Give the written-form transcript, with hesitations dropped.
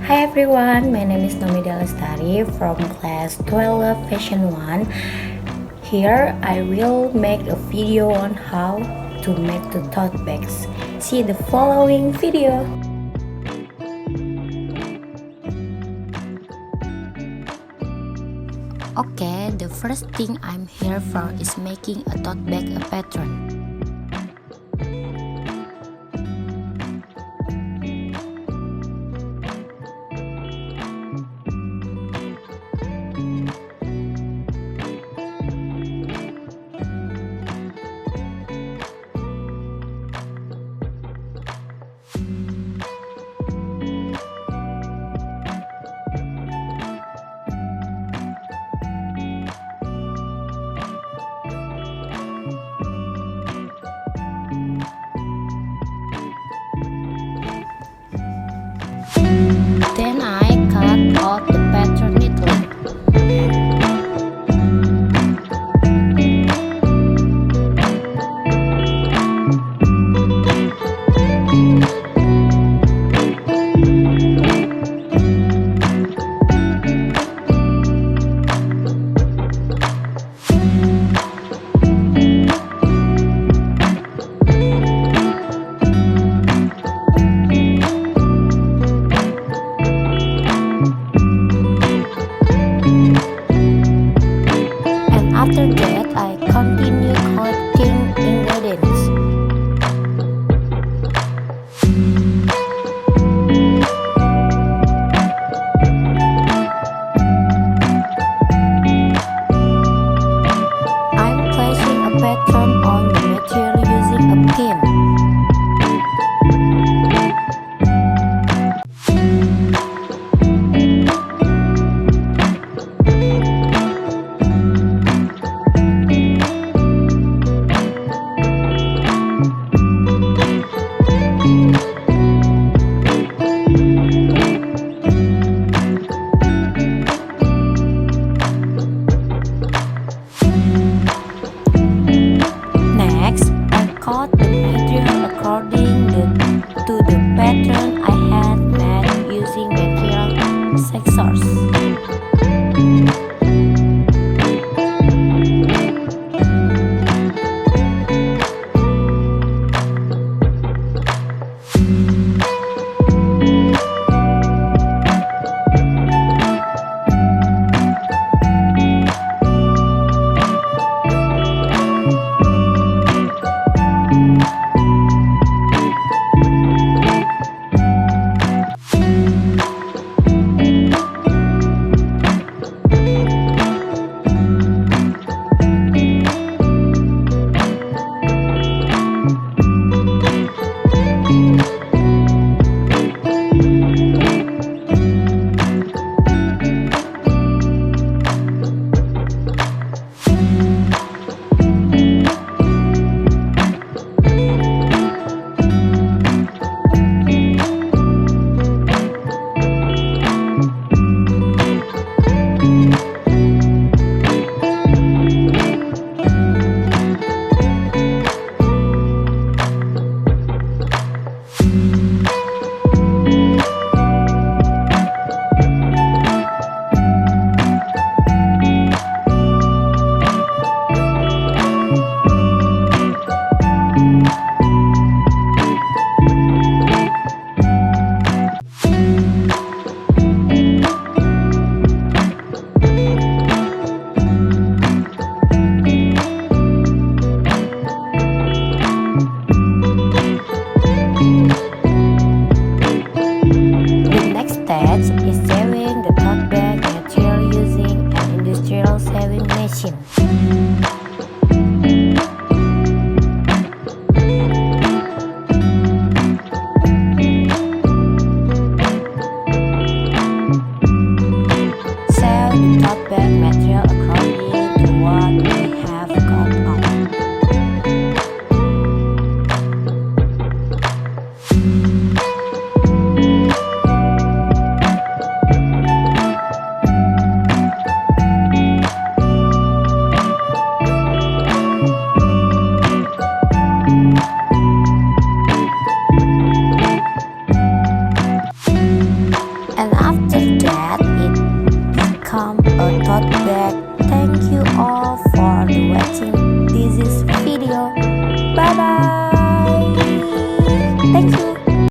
Hi everyone, my name is Naumi Dea Lestari from class 12 Fashion 1. Here I will make a video on how to make the tote bags. See the following video. Okay, the first thing I'm here for is making a tote bag a pattern. Then I cut out the pattern neatly. After that, I continue cutting ingredients. I'm placing a pattern on the material using a pin. Cut the material according to the pattern I had made using material scissors. Is sewing the tote bag material using an industrial sewing machine. Sew the tote bag material according to what we have cut out. Bye bye. Thank you.